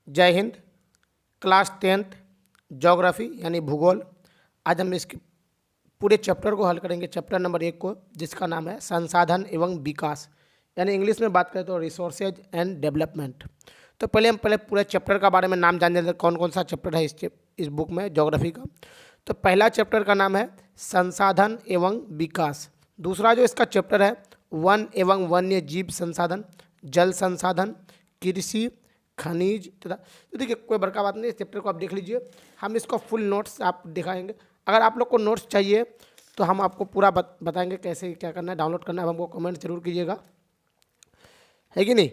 जय Hind. Class 10th geography यानी भूगोल। आज हम इसके पूरे चैप्टर को हल करेंगे, चैप्टर नंबर 1 को, जिसका नाम है संसाधन एवं विकास, यानी इंग्लिश में बात करें तो रिसोर्सेज एंड डेवलपमेंट। तो पहले हम पूरे चैप्टर का बारे में नाम जान लेते हैं, कौन कौन सा चैप्टर है इस बुक में ज्योग्राफी का। तो पहला चैप्टर का नाम है संसाधन एवं विकास। दूसरा जो इसका चैप्टर है वन एवं वन्य जीव संसाधन, जल संसाधन, कृषि, खनिज तथा। तो देखिए कोई बड़का बात नहीं, इस चैप्टर को आप देख लीजिए, हम इसको फुल नोट्स आप दिखाएंगे। अगर आप लोग को नोट्स चाहिए तो हम आपको पूरा बताएंगे कैसे क्या करना है, डाउनलोड करना है। हमको कमेंट जरूर कीजिएगा, है कि नहीं।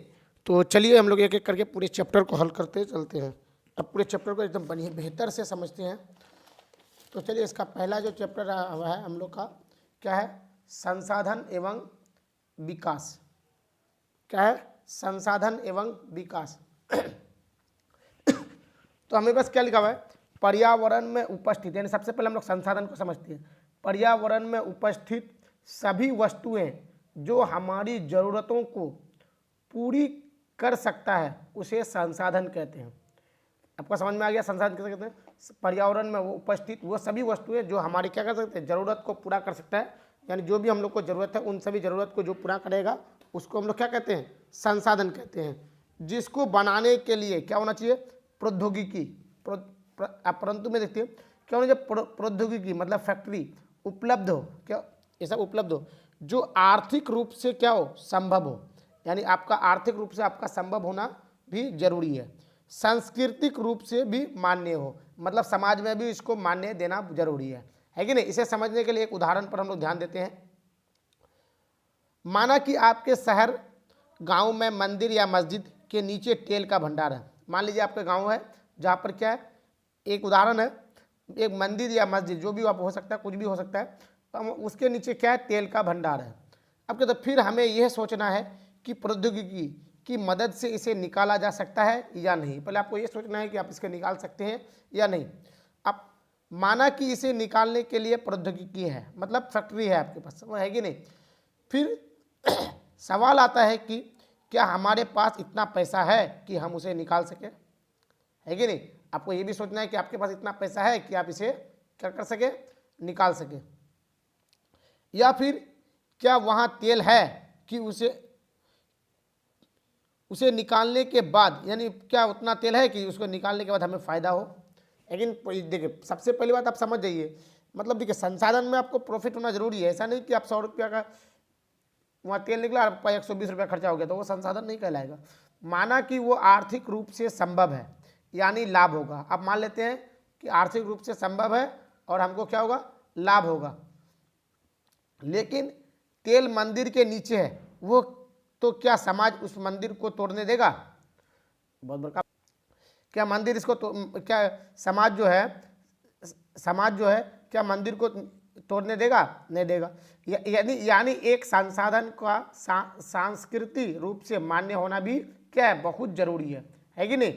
तो चलिए हम लोग एक एक करके पूरे चैप्टर को हल करते चलते हैं। अब पूरे चैप्टर को एकदम बढ़िया बेहतर से समझते हैं। तो चलिए, इसका पहला जो चैप्टर हुआ है हम लोग का क्या है, संसाधन एवं विकास। क्या है, संसाधन एवं विकास। तो हमें बस क्या लिखा हुआ है, पर्यावरण में उपस्थित, यानी सबसे पहले हम लोग संसाधन को समझते हैं। पर्यावरण में उपस्थित सभी वस्तुएं जो हमारी जरूरतों को पूरी कर सकता है उसे संसाधन कहते हैं। आपको समझ में आ गया, संसाधन कैसे कहते हैं? पर्यावरण में वो उपस्थित वो सभी वस्तुएं जो हमारी क्या कर सकते हैं, जरूरत को पूरा कर सकता है, यानी जो भी हम लोग को जरूरत है उन सभी जरूरत को जो पूरा करेगा उसको हम लोग क्या कहते हैं, संसाधन कहते हैं। जिसको बनाने के लिए क्या होना चाहिए, प्रौद्योगिकी। परंतु में देखते हैं क्या होना चाहिए, प्रौद्योगिकी मतलब फैक्ट्री उपलब्ध हो, क्या ये सब उपलब्ध हो, जो आर्थिक रूप से क्या हो, संभव हो, यानी आपका आर्थिक रूप से आपका संभव होना भी जरूरी है। सांस्कृतिक रूप से भी मान्य हो, मतलब समाज में भी इसको मान्य देना जरूरी है कि नहीं। इसे समझने के लिए एक उदाहरण पर हम लोग ध्यान देते हैं। माना कि आपके शहर गांव में मंदिर या मस्जिद के नीचे तेल का भंडार है। मान लीजिए आपका गांव है जहां पर क्या है, एक उदाहरण है, एक मंदिर या मस्जिद जो भी आप हो सकता है, कुछ भी हो सकता है, तो उसके नीचे क्या है, तेल का भंडार है। अब क्या, तो फिर हमें यह सोचना है कि प्रौद्योगिकी की मदद से इसे निकाला जा सकता है या नहीं। पहले आपको ये सोचना है कि आप इसके निकाल सकते हैं या नहीं। अब माना कि इसे निकालने के लिए प्रौद्योगिकी है, मतलब फैक्ट्री है आपके पास, वो है कि नहीं। फिर सवाल आता है कि क्या हमारे पास इतना पैसा है कि हम उसे निकाल सकें, है कि नहीं। आपको ये भी सोचना है कि आपके पास इतना पैसा है कि आप इसे क्या कर सके, निकाल सके। या फिर क्या वहाँ तेल है कि उसे निकालने के बाद, यानी क्या उतना तेल है कि उसको निकालने के बाद हमें फ़ायदा हो। लेकिन देखिए सबसे पहली बात आप समझ जाइए, मतलब देखिए संसाधन में आपको प्रॉफिट होना जरूरी है। ऐसा नहीं कि आप 100 रुपया का वहाँ तेल निकला, आपका 120 रुपया खर्चा हो गया, तो वो संसाधन नहीं कहलाएगा। माना कि वो आर्थिक रूप से संभव है, यानी लाभ होगा। आप मान लेते हैं कि आर्थिक रूप से संभव है और हमको क्या होगा, लाभ होगा। लेकिन तेल मंदिर के नीचे है, वो तो क्या समाज उस मंदिर को तोड़ने देगा? बहुत बड़का, क्या मंदिर इसको क्या समाज जो है क्या मंदिर को तोड़ने देगा? नहीं देगा। यानी एक संसाधन का सांस्कृतिक रूप से मान्य होना भी क्या है, बहुत जरूरी है कि नहीं।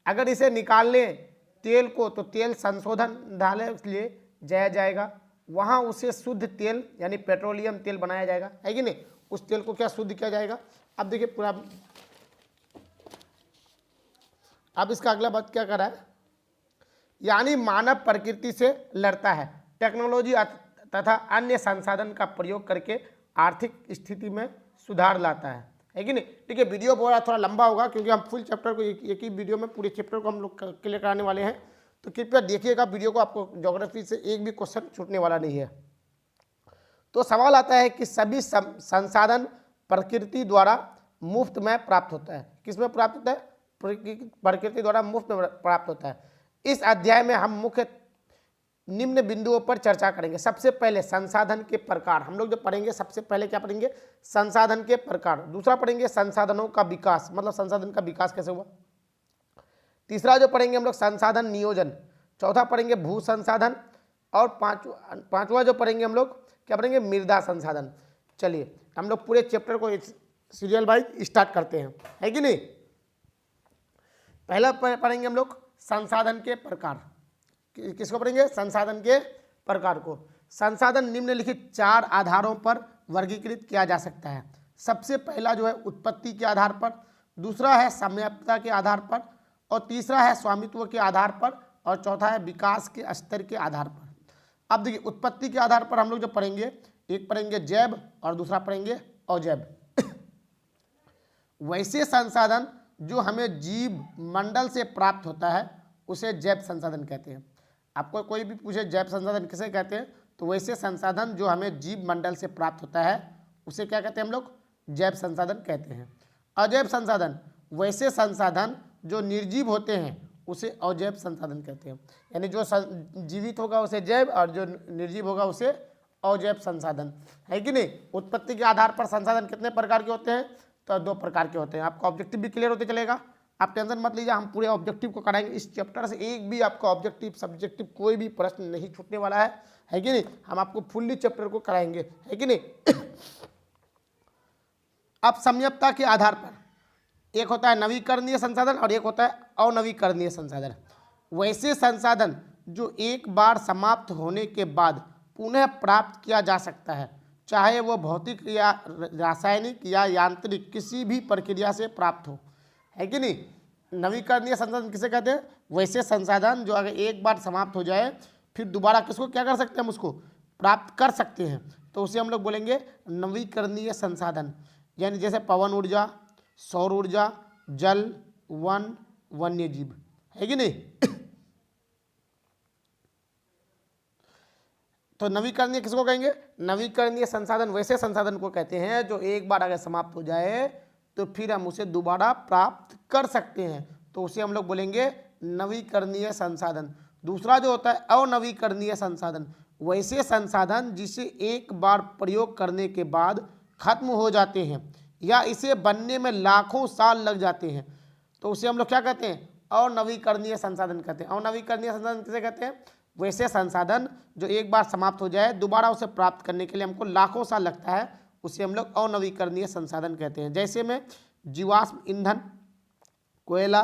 अगर इसे निकाल लें तेल को, तो तेल संशोधनालय ले जाया जाएगा, वहाँ उसे शुद्ध तेल यानी पेट्रोलियम तेल बनाया जाएगा, है कि नहीं। उस तेल को क्या शुद्ध किया जाएगा। अब देखिए पूरा, अब इसका अगला बात क्या कर रहा है, यानी मानव प्रकृति से लड़ता है, टेक्नोलॉजी तथा अन्य संसाधन का प्रयोग करके आर्थिक स्थिति में सुधार लाता है कि नहीं। ठीक है, वीडियो बहुत थोड़ा लंबा होगा क्योंकि हम फुल चैप्टर को एक ही वीडियो में पूरे चैप्टर को हम लोग क्लियर कराने वाले हैं। तो कृपया देखिएगा वीडियो को, आपको ज्योग्राफी से एक भी क्वेश्चन छूटने वाला नहीं है। तो सवाल आता है कि सभी संसाधन प्रकृति द्वारा मुफ्त में प्राप्त होता है। किस में प्राप्त होता है? प्रकृति द्वारा मुफ्त में प्राप्त होता है। इस अध्याय में हम मुख्य निम्न बिंदुओं पर चर्चा करेंगे। सबसे पहले संसाधन के प्रकार हम लोग जो पढ़ेंगे, सबसे पहले क्या पढ़ेंगे, संसाधन के प्रकार। दूसरा पढ़ेंगे संसाधनों का विकास, मतलब संसाधन का विकास कैसे हुआ। तीसरा जो पढ़ेंगे हम लोग संसाधन नियोजन। चौथा पढ़ेंगे भू संसाधन। और पांचवा जो पढ़ेंगे हम लोग क्या पढ़ेंगे, मृदा संसाधन। चलिए हम लोग पूरे चैप्टर को सीरियल वाइज स्टार्ट करते हैं, है कि नहीं। पहला पढ़ेंगे हम लोग संसाधन के प्रकार। किसको पढ़ेंगे? संसाधन के प्रकार को। संसाधन निम्नलिखित 4 आधारों पर वर्गीकृत किया जा सकता है। सबसे पहला जो है उत्पत्ति के आधार पर, दूसरा है साम्यता के आधार पर, और तीसरा है स्वामित्व के आधार पर, और चौथा है विकास के स्तर के आधार पर। अब देखिए उत्पत्ति के आधार पर हम लोग जब पढ़ेंगे, एक पढ़ेंगे जैव और दूसरा पढ़ेंगे अजैव। वैसे संसाधन जो हमें जीव मंडल से प्राप्त होता है उसे जैव संसाधन कहते हैं। आपको कोई भी पूछे जैव संसाधन किसे कहते हैं, तो वैसे संसाधन जो हमें जीव मंडल से प्राप्त होता है उसे क्या कहते हैं हम लोग, जैव संसाधन कहते हैं। अजैव संसाधन वैसे संसाधन जो निर्जीव होते हैं उसे अजैव संसाधन कहते हैं। यानी जो जीवित होगा उसे जैव और जो निर्जीव होगा उसे अजैव संसाधन, है कि नहीं। उत्पत्ति के आधार पर संसाधन कितने प्रकार के होते हैं, तो 2 प्रकार के होते हैं। आपका ऑब्जेक्टिव भी क्लियर होते चलेगा, आप टेंशन मत लीजिए, हम पूरे ऑब्जेक्टिव को कराएंगे। इस चैप्टर से एक भी आपका ऑब्जेक्टिव सब्जेक्टिव कोई भी प्रश्न नहीं छूटने वाला है कि नहीं। हम आपको फुल्ली चैप्टर को कराएंगे, है कि नहीं। अब सम्यकता के आधार पर एक होता है नवीकरणीय संसाधन और एक होता है अनवीकरणीय संसाधन। वैसे संसाधन जो एक बार समाप्त होने के बाद पुनः प्राप्त किया जा सकता है, चाहे वो भौतिक या रासायनिक या यांत्रिक किसी भी प्रक्रिया से प्राप्त हो, है कि नहीं। नवीकरणीय संसाधन किसे कहते हैं, वैसे संसाधन जो अगर एक बार समाप्त हो जाए फिर दोबारा किसको क्या कर सकते हैं, हम उसको प्राप्त कर सकते हैं, तो उसे हम लोग बोलेंगे नवीकरणीय संसाधन। यानी जैसे पवन ऊर्जा, सौर ऊर्जा, जल, वन, वन्य जीव, है कि नहीं। तो नवीकरणीय किसको कहेंगे, नवीकरणीय संसाधन वैसे संसाधन को कहते हैं जो एक बार अगर समाप्त हो जाए तो फिर हम उसे दोबारा प्राप्त कर सकते हैं, तो उसे हम लोग बोलेंगे नवीकरणीय संसाधन। दूसरा जो होता है अनवीकरणीय संसाधन, वैसे संसाधन जिसे एक बार प्रयोग करने के बाद खत्म हो जाते हैं या इसे बनने में लाखों साल लग जाते हैं, तो उसे हम लोग क्या कहते हैं, अनवीकरणीय संसाधन कहते हैं। अनवीकरणीय संसाधन किसे कहते हैं, वैसे संसाधन जो एक बार समाप्त हो जाए दोबारा उसे प्राप्त करने के लिए हमको लाखों साल लगता है, उसे हम लोग अनवीकरणीय संसाधन कहते हैं। जैसे में जीवाश्म ईंधन, कोयला,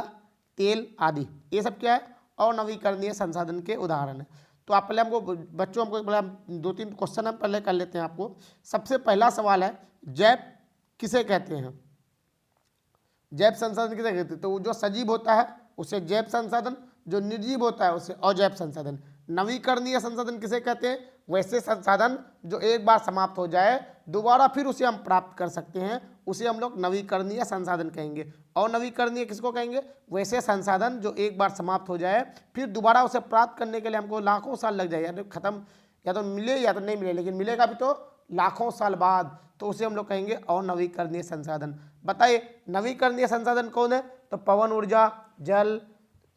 तेल आदि, ये सब क्या है, अनवीकरणीय संसाधन के उदाहरण है। तो आप पहले हमको बच्चों हमको 2-3 क्वेश्चन हम पहले कर लेते हैं आपको। सबसे पहला सवाल है जैव किसे कहते हैं, जैव संसाधन किसे कहते हैं, तो जो सजीव होता है उसे जैव संसाधन, जो निर्जीव होता है उसे अजैव संसाधन। नवीकरणीय संसाधन किसे कहते हैं, वैसे संसाधन जो एक बार समाप्त हो जाए दोबारा फिर उसे हम प्राप्त कर सकते हैं, उसे हम लोग नवीकरणीय संसाधन कहेंगे। और नवीकरणीय किसको कहेंगे, वैसे संसाधन जो एक बार समाप्त हो जाए फिर दोबारा उसे प्राप्त करने के लिए हमको लाखों साल लग जाए, यानी खत्म या तो मिले या तो नहीं मिले, लेकिन मिलेगा भी तो लाखों साल बाद, तो उसे हम लोग कहेंगे अनवीकरणीय संसाधन। बताइए नवीकरणीय संसाधन कौन है, तो पवन ऊर्जा, जल,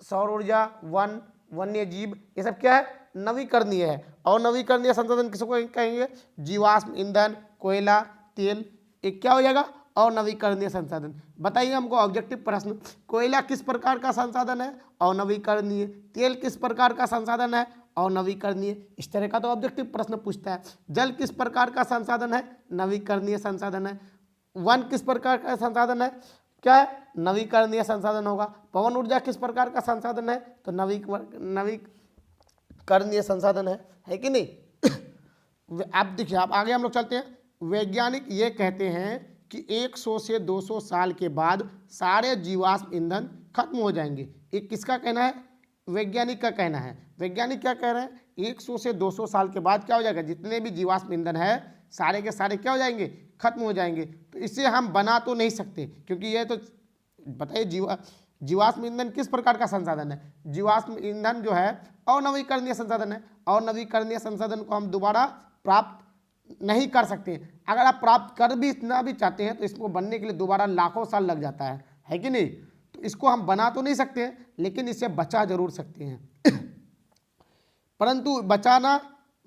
सौर ऊर्जा, वन, वन्य जीव, ये सब क्या है, नवीकरणीय है। और नवीकरणीय संसाधन किसको कहेंगे, जीवाश्म ईंधन, कोयला, तेल, एक क्या हो जाएगा, अनवीकरणीय संसाधन। बताइए हमको ऑब्जेक्टिव प्रश्न, कोयला किस प्रकार का संसाधन है, अनवीकरणीय। तेल किस प्रकार का संसाधन है, अनवीकरणीय। इस तरह का तो ऑब्जेक्टिव प्रश्न पूछता है। जल किस प्रकार का संसाधन है, नवीकरणीय संसाधन है। वन किस प्रकार का संसाधन है, क्या है, नवीकरणीय संसाधन होगा। पवन ऊर्जा किस प्रकार का संसाधन है, तो नवीकरणीय संसाधन है कि नहीं। आप देखिए, आप आगे हम लोग चलते हैं। वैज्ञानिक ये कहते हैं कि 100 से 200 साल के बाद सारे जीवाश्म ईंधन खत्म हो जाएंगे। ये किसका कहना है, वैज्ञानिक का कहना है। वैज्ञानिक क्या कह रहे हैं, 100 से 200 साल के बाद क्या हो जाएगा, जितने भी जीवाश्म ईंधन है सारे के सारे क्या हो जाएंगे, खत्म हो जाएंगे। तो इसे हम बना तो नहीं सकते, क्योंकि ये तो बताइए जीवाश्म ईंधन किस प्रकार का संसाधन है, जीवाश्म ईंधन जो है अनवीकरणीय संसाधन है। अनवीकरणीय संसाधन को हम दोबारा प्राप्त नहीं कर सकते। अगर आप प्राप्त कर भी इतना भी चाहते हैं तो इसको बनने के लिए दोबारा लाखों साल लग जाता है कि नहीं। तो इसको हम बना तो नहीं सकते हैं, लेकिन इसे बचा जरूर सकते हैं। परंतु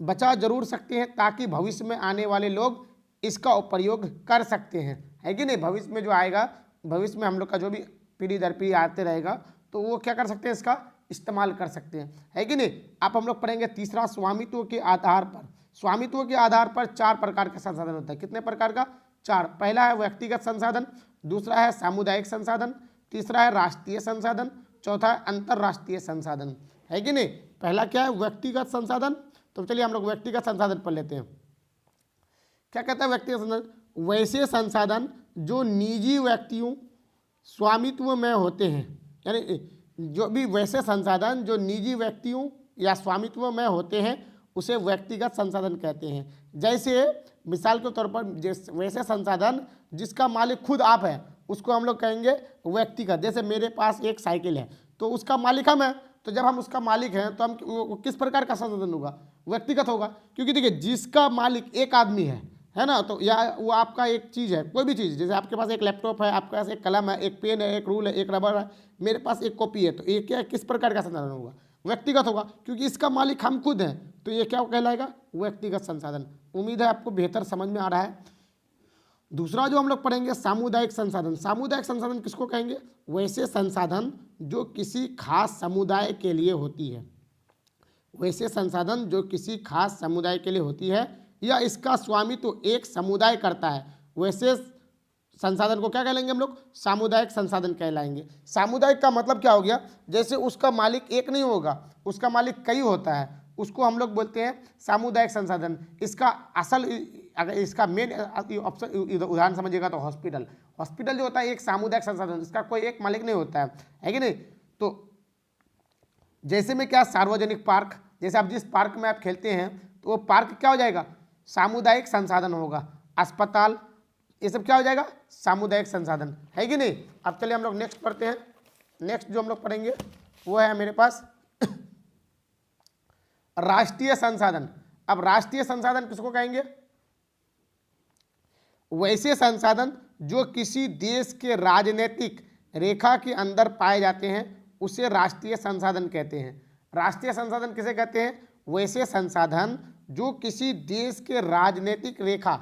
बचा जरूर सकते हैं ताकि भविष्य में आने वाले लोग इसका प्रयोग कर सकते हैं, है कि नहीं। भविष्य में जो आएगा, भविष्य में हम लोग का जो भी पीढ़ी दर पीढ़ी आते रहेगा तो वो क्या कर सकते हैं, इसका इस्तेमाल कर सकते हैं, है कि नहीं। आप हम लोग पढ़ेंगे तीसरा, स्वामित्व के आधार पर। स्वामित्व के आधार पर 4 प्रकार का संसाधन होता है। कितने प्रकार का, 4। पहला है व्यक्तिगत संसाधन, दूसरा है सामुदायिक संसाधन, तीसरा है राष्ट्रीय संसाधन, चौथा है अंतर्राष्ट्रीय संसाधन, है कि नहीं। पहला क्या है, व्यक्तिगत संसाधन। तो चलिए हम लोग व्यक्तिगत संसाधन पढ़ लेते हैं। क्या कहता है व्यक्तिगत संसाधन, वैसे संसाधन जो निजी व्यक्तियों स्वामित्व में होते हैं, यानी जो भी वैसे संसाधन जो निजी व्यक्तियों या स्वामित्व में होते हैं उसे व्यक्तिगत संसाधन कहते हैं। जैसे मिसाल के तौर पर वैसे संसाधन जिसका मालिक खुद आप है उसको हम लोग कहेंगे व्यक्तिगत। जैसे मेरे पास एक साइकिल है तो उसका मालिक हम है, तो जब हम उसका मालिक हैं तो हम वो किस प्रकार का संसाधन होगा, व्यक्तिगत होगा। क्योंकि देखिए जिसका मालिक एक आदमी है ना, तो या वो आपका एक चीज़ है, कोई भी चीज़, जैसे आपके पास एक लैपटॉप है, आपके पास एक कलम है, एक पेन है, एक रूल है, एक रबर है, मेरे पास एक कॉपी है, तो ये क्या किस प्रकार का संसाधन होगा, व्यक्तिगत होगा। क्योंकि इसका मालिक हम खुद हैं, तो ये क्या कहलाएगा, व्यक्तिगत संसाधन। उम्मीद है आपको बेहतर समझ में आ रहा है। दूसरा जो हम लोग पढ़ेंगे सामुदायिक संसाधन। सामुदायिक संसाधन किसको कहेंगे, वैसे संसाधन जो किसी खास समुदाय के लिए होती है, वैसे संसाधन जो किसी खास समुदाय के लिए होती है या इसका स्वामित्व तो एक समुदाय करता है, वैसे संसाधन को क्या कहलाएंगे हम लोग, सामुदायिक संसाधन कहलाएंगे। सामुदायिक का मतलब क्या हो गया, जैसे उसका मालिक एक नहीं होगा, उसका मालिक कई होता है, उसको हम लोग बोलते हैं सामुदायिक संसाधन। इसका असल, अगर इसका मेन ऑप्शन उदाहरण समझिएगा तो हॉस्पिटल। हॉस्पिटल जो होता है एक सामुदायिक संसाधन, इसका कोई एक मालिक नहीं होता है कि नहीं। तो जैसे में क्या, सार्वजनिक पार्क, जैसे आप जिस पार्क में आप खेलते हैं तो वो पार्क क्या हो जाएगा, सामुदायिक संसाधन होगा। अस्पताल, ये सब क्या हो जाएगा, सामुदायिक संसाधन, है कि नहीं। अब चलिए हम लोग नेक्स्ट पढ़ते हैं। नेक्स्ट जो हम लोग पढ़ेंगे वो है मेरे पास राष्ट्रीय संसाधन। अब राष्ट्रीय संसाधन किसको कहेंगे, वैसे संसाधन जो किसी देश के राजनीतिक रेखा के अंदर पाए जाते हैं उसे राष्ट्रीय संसाधन कहते हैं। राष्ट्रीय संसाधन किसे कहते हैं, वैसे संसाधन जो किसी देश के राजनीतिक रेखा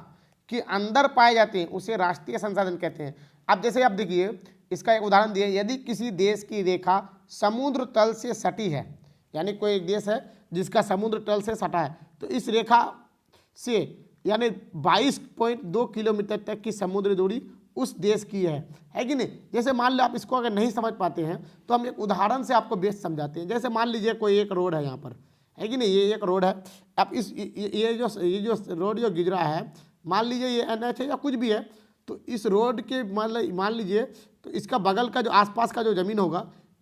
के अंदर पाए जाते हैं उसे राष्ट्रीय संसाधन कहते हैं। अब जैसे आप देखिए, इसका एक उदाहरण दिए, यदि किसी देश की रेखा समुद्र तल से सटी है, यानी कोई एक देश है जिसका समुद्र तल से सटा है, तो इस रेखा से यानी 22.2 किलोमीटर तक की समुद्र दूरी उस देश की है कि नहीं। जैसे मान लो आप इसको अगर नहीं समझ पाते हैं तो हम एक उदाहरण से आपको बेस समझाते हैं। जैसे मान लीजिए कोई एक रोड है यहाँ पर, है कि नहीं, ये एक रोड है। अब इस ये जो रोड जो गुजरा है, मान लीजिए ये NH है या कुछ भी है, तो इस रोड के मान लीजिए तो इसका बगल का जो आसपास का जो ज़मीन होगा,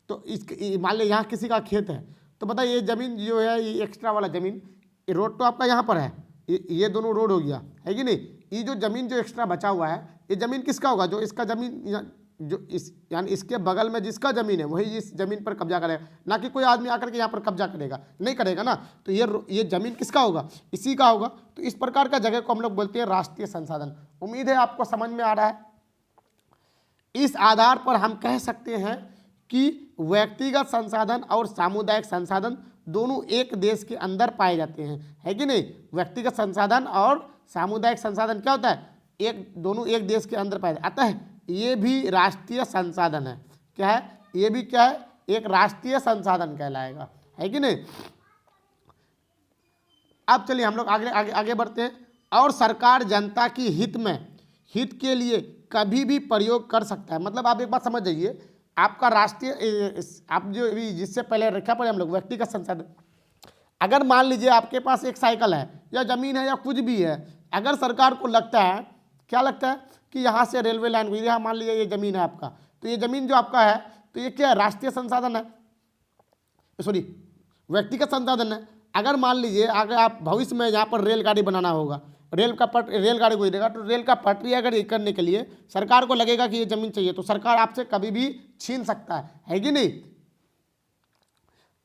तो इस मान लीजिए यहाँ किसी का खेत है, तो पता ये ज़मीन जो है, ये एक्स्ट्रा वाला ज़मीन, ये रोड तो आपका यहाँ पर है, ये दोनों रोड हो गया, है कि नहीं। ये जो ज़मीन जो एक्स्ट्रा बचा हुआ है, ये ज़मीन किसका होगा, जो इसका ज़मीन जो इस यानी इसके बगल में जिसका ज़मीन है वही इस ज़मीन पर कब्जा करेगा, ना कि कोई आदमी आकर के यहाँ पर कब्जा करेगा, नहीं करेगा ना। तो ये ज़मीन किसका होगा, इसी का होगा। तो इस प्रकार का जगह को हम लोग बोलते हैं राष्ट्रीय संसाधन। उम्मीद है आपको समझ में आ रहा है। इस आधार पर हम कह सकते हैं कि व्यक्तिगत संसाधन और सामुदायिक संसाधन दोनों एक देश के अंदर पाए जाते हैं, है कि नहीं। व्यक्तिगत संसाधन और सामुदायिक संसाधन क्या होता है, दोनों एक देश के अंदर पाए जाते हैं, अतः ये भी राष्ट्रीय संसाधन है। क्या है, ये भी क्या है, एक राष्ट्रीय संसाधन कहलाएगा, है कि नहीं। अब चलिए हम लोग आगे बढ़ते हैं। और सरकार जनता की हित के लिए कभी भी प्रयोग कर सकता है। मतलब आप एक बात समझ जाइए, आपका राष्ट्रीय, आप जो जिससे पहले रखा पड़े हम लोग व्यक्तिगत संसाधन, अगर मान लीजिए आपके पास एक साइकिल है या ज़मीन है या कुछ भी है, अगर सरकार को लगता है, क्या लगता है कि यहाँ से रेलवे लाइन हुई, यहाँ मान लीजिए ये ज़मीन है आपका, तो ये ज़मीन जो आपका है तो ये क्या है, राष्ट्रीय संसाधन है, सॉरी व्यक्तिगत संसाधन है। अगर मान लीजिए अगर आप भविष्य में यहाँ पर रेलगाड़ी बनाना होगा, रेलगाड़ी को देगा, तो रेल का पटरी अगर ये करने के लिए सरकार को लगेगा कि ये ज़मीन चाहिए, तो सरकार आपसे कभी भी छीन सकता है कि नहीं।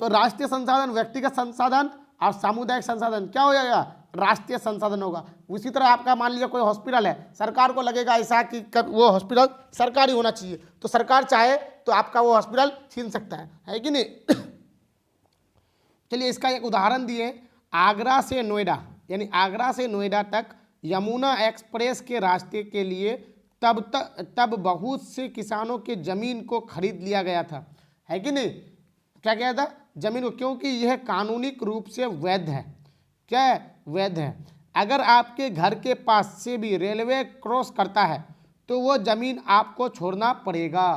तो राष्ट्रीय संसाधन, व्यक्तिगत संसाधन और सामुदायिक संसाधन क्या हो जाएगा, राष्ट्रीय संसाधन होगा। उसी तरह आपका मान लीजिए कोई हॉस्पिटल है, सरकार को लगेगा ऐसा कि वो हॉस्पिटल सरकारी होना चाहिए, तो सरकार चाहे तो आपका वो हॉस्पिटल छीन सकता है कि नहीं। चलिए इसका एक उदाहरण दिए, आगरा से नोएडा, यानी आगरा से नोएडा तक यमुना एक्सप्रेस के रास्ते के लिए तब बहुत से किसानों के ज़मीन को खरीद लिया गया था, है कि नहीं। क्या किया था, ज़मीन को, क्योंकि यह कानूनिक रूप से वैध है। क्या है, वैध है। अगर आपके घर के पास से भी रेलवे क्रॉस करता है तो वो ज़मीन आपको छोड़ना पड़ेगा,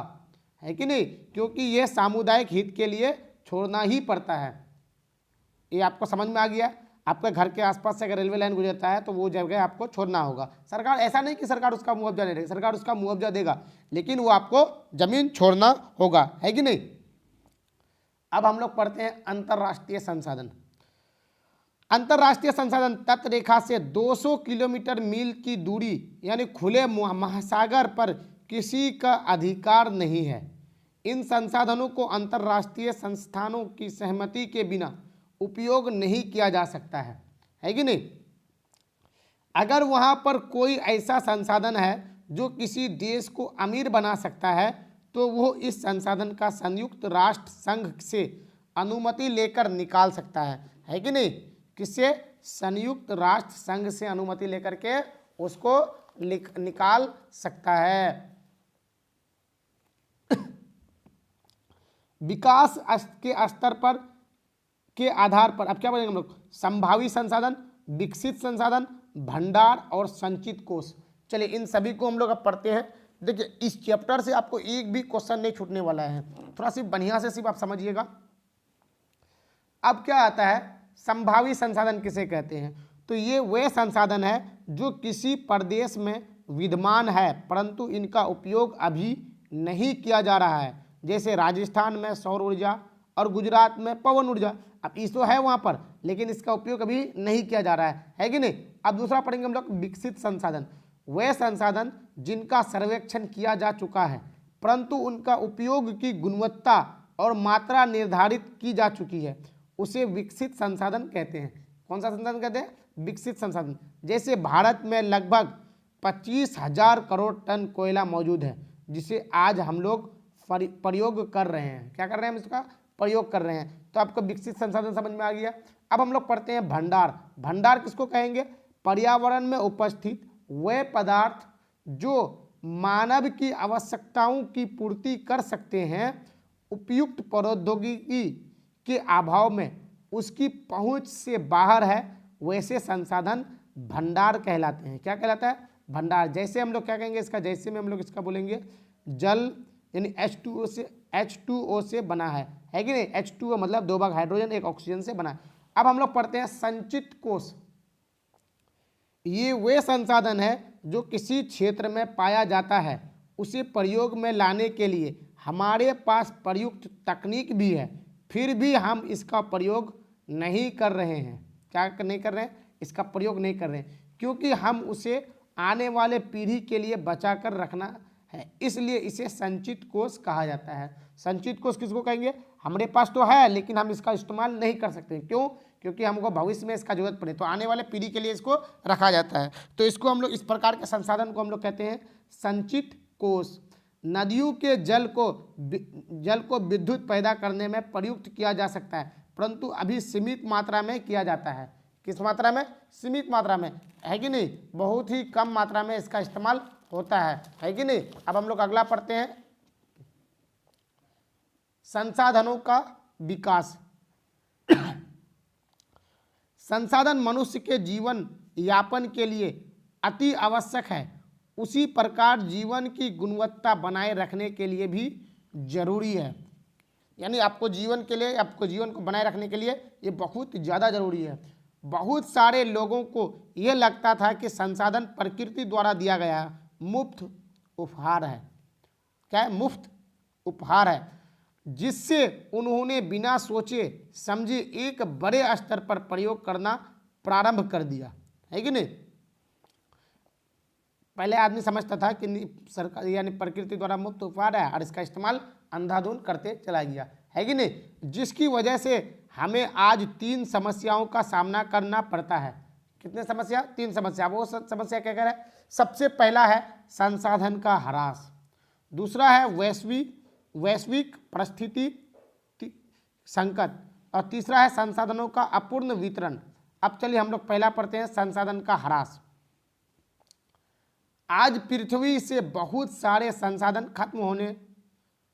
है कि नहीं, क्योंकि यह सामुदायिक हित के लिए छोड़ना ही पड़ता है। ये आपको समझ में आ गया। आपके घर के आसपास से अगर रेलवे लाइन गुजरता है तो वो जगह आपको छोड़ना होगा। सरकार, ऐसा नहीं कि सरकार उसका मुआवजा नहीं देगी, सरकार उसका मुआवजा देगा, लेकिन वो आपको ज़मीन छोड़ना होगा, है कि नहीं। अब हम लोग पढ़ते हैं अंतर्राष्ट्रीय संसाधन। अंतर्राष्ट्रीय संसाधन तटरेखा से 200 किलोमीटर मील की दूरी यानी खुले महासागर पर किसी का अधिकार नहीं है। इन संसाधनों को अंतर्राष्ट्रीय संस्थानों की सहमति के बिना उपयोग नहीं किया जा सकता है कि नहीं। अगर वहाँ पर कोई ऐसा संसाधन है जो किसी देश को अमीर बना सकता है तो वो इस संसाधन का संयुक्त राष्ट्र संघ से अनुमति लेकर निकाल सकता है कि नहीं। किससे? संयुक्त राष्ट्र संघ से अनुमति लेकर के उसको निकाल सकता है। विकास के स्तर पर के आधार पर अब क्या बोलेंगे हम लोग? संभावित संसाधन, विकसित संसाधन, भंडार और संचित कोष। चलिए इन सभी को हम लोग अब पढ़ते हैं। देखिए इस चैप्टर से आपको एक भी क्वेश्चन नहीं छूटने वाला है, थोड़ा सी बढ़िया से सिर्फ आप समझिएगा। अब क्या आता है? संभावित संसाधन किसे कहते हैं? तो ये वे संसाधन है जो किसी प्रदेश में विद्यमान है परंतु इनका उपयोग अभी नहीं किया जा रहा है। जैसे राजस्थान में सौर ऊर्जा और गुजरात में पवन ऊर्जा। अब इसो है वहाँ पर लेकिन इसका उपयोग अभी नहीं किया जा रहा है कि नहीं। अब दूसरा पढ़ेंगे हम लोग विकसित संसाधन। वे संसाधन जिनका सर्वेक्षण किया जा चुका है परंतु उनका उपयोग की गुणवत्ता और मात्रा निर्धारित की जा चुकी है, उसे विकसित संसाधन कहते हैं। कौन सा संसाधन कहते हैं? विकसित संसाधन। जैसे भारत में लगभग 25,000 करोड़ टन कोयला मौजूद है जिसे आज हम लोग प्रयोग कर रहे हैं। क्या कर रहे हैं? हम इसका प्रयोग कर रहे हैं। तो आपको विकसित संसाधन समझ में आ गया। अब हम लोग पढ़ते हैं भंडार। भंडार किसको कहेंगे? पर्यावरण में उपस्थित वे पदार्थ जो मानव की आवश्यकताओं की पूर्ति कर सकते हैं, उपयुक्त प्रौद्योगिकी के अभाव में उसकी पहुंच से बाहर है, वैसे संसाधन भंडार कहलाते हैं। क्या कहलाता है? भंडार। जैसे हम लोग क्या कहेंगे इसका? जैसे में हम लोग इसका बोलेंगे जल यानी H2O से बना है कि नहीं। H2O मतलब 2 भाग हाइड्रोजन 1 ऑक्सीजन से बना है। अब हम लोग पढ़ते हैं संचित कोष। ये वे संसाधन है जो किसी क्षेत्र में पाया जाता है, उसे प्रयोग में लाने के लिए हमारे पास प्रयुक्त तकनीक भी है फिर भी हम इसका प्रयोग नहीं कर रहे हैं। क्या नहीं कर रहे हैं? इसका प्रयोग नहीं कर रहे हैं क्योंकि हम उसे आने वाले पीढ़ी के लिए बचा कर रखना है, इसलिए इसे संचित कोष कहा जाता है। संचित कोष किसको कहेंगे? हमारे पास तो है लेकिन हम इसका इस्तेमाल नहीं कर सकते। क्यों? क्योंकि हमको भविष्य में इसका जरूरत पड़े तो आने वाले पीढ़ी के लिए इसको रखा जाता है। तो इसको हम लोग इस प्रकार के संसाधन को हम लोग कहते हैं संचित कोष। नदियों के जल को विद्युत पैदा करने में प्रयुक्त किया जा सकता है परंतु अभी सीमित मात्रा में किया जाता है। किस मात्रा में? सीमित मात्रा में, है कि नहीं। बहुत ही कम मात्रा में इसका इस्तेमाल होता है कि नहीं। अब हम लोग अगला पढ़ते हैं संसाधनों का विकास। संसाधन मनुष्य के जीवन यापन के लिए अति आवश्यक है, उसी प्रकार जीवन की गुणवत्ता बनाए रखने के लिए भी जरूरी है। यानी आपको जीवन को बनाए रखने के लिए ये बहुत ज़्यादा जरूरी है। बहुत सारे लोगों को ये लगता था कि संसाधन प्रकृति द्वारा दिया गया मुफ्त उपहार है। क्या है? मुफ्त उपहार है जिससे उन्होंने बिना सोचे समझे एक बड़े स्तर पर प्रयोग करना प्रारंभ कर दिया, है कि नहीं। पहले आदमी समझता था कि सरकार यानी प्रकृति द्वारा मुफ्त उपहार है और इसका इस्तेमाल अंधाधुंध करते चला गया, है कि नहीं। जिसकी वजह से हमें आज 3 समस्याओं का सामना करना पड़ता है। कितने समस्या? 3 समस्या। वो समस्या क्या कह रहा है? सबसे पहला है संसाधन का ह्रास, दूसरा है वैश्विक परिस्थिति संकट और तीसरा है संसाधनों का अपूर्ण वितरण। अब चलिए हम लोग पहला पढ़ते हैं संसाधन का ह्रास। आज पृथ्वी से बहुत सारे संसाधन खत्म होने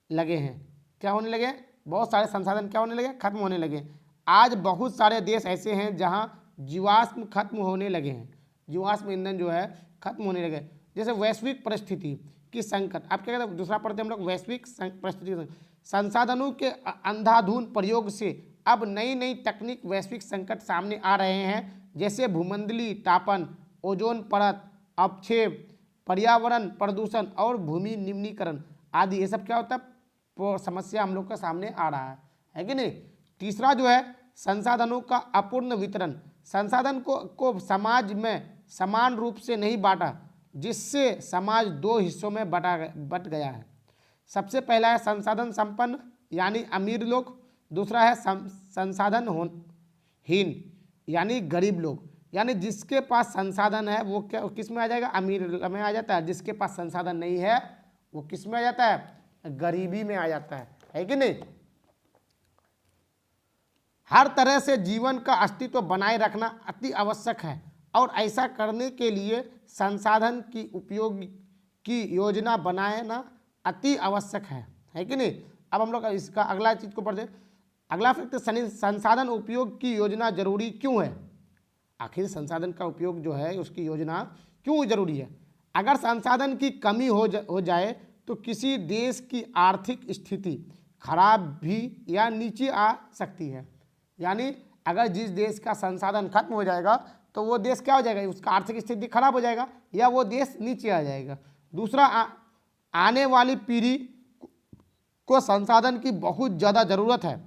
लगे हैं। क्या होने लगे? बहुत सारे संसाधन क्या होने लगे? खत्म होने लगे। आज बहुत सारे देश ऐसे हैं जहां जीवाश्म खत्म होने लगे हैं, जीवाश्म ईंधन जो है खत्म होने लगे। जैसे वैश्विक परिस्थिति की संकट। अब क्या कहते हैं? दूसरा पढ़ते हैं हम लोग वैश्विक परिस्थिति। संसाधनों के अंधाधुंध प्रयोग से अब नई नई तकनीक वैश्विक संकट सामने आ रहे हैं, जैसे भूमंडलीय तापन, ओजोन परत अपक्षेप, पर्यावरण प्रदूषण और भूमि निम्नीकरण आदि। ये सब क्या होता है? समस्या हम लोग के सामने आ रहा है कि नहीं। तीसरा जो है संसाधनों का अपूर्ण वितरण, संसाधन को समाज में समान रूप से नहीं बांटा, जिससे समाज दो हिस्सों में बट गया है। सबसे पहला है संसाधन संपन्न यानी अमीर लोग, दूसरा है संसाधन हीन यानी गरीब लोग। यानी जिसके पास संसाधन है वो क्या किस में आ जाएगा, अमीर में आ जाता है, जिसके पास संसाधन नहीं है वो किस में आ जाता है, गरीबी में आ जाता है कि नहीं। हर तरह से जीवन का अस्तित्व बनाए रखना अति आवश्यक है और ऐसा करने के लिए संसाधन की उपयोग की योजना बनाना अति आवश्यक है कि नहीं। अब हम लोग इसका अगला चीज को पढ़ते हैं। अगला फैक्ट, संसाधन उपयोग की योजना जरूरी क्यों है। आखिर संसाधन का उपयोग जो है उसकी योजना क्यों जरूरी है। अगर संसाधन की कमी हो जाए तो किसी देश की आर्थिक स्थिति खराब भी या नीचे आ सकती है। यानी अगर जिस देश का संसाधन खत्म हो जाएगा तो वो देश क्या हो जाएगा, उसका आर्थिक स्थिति खराब हो जाएगा या वो देश नीचे आ जाएगा। दूसरा, आने वाली पीढ़ी को संसाधन की बहुत ज़्यादा ज़रूरत है,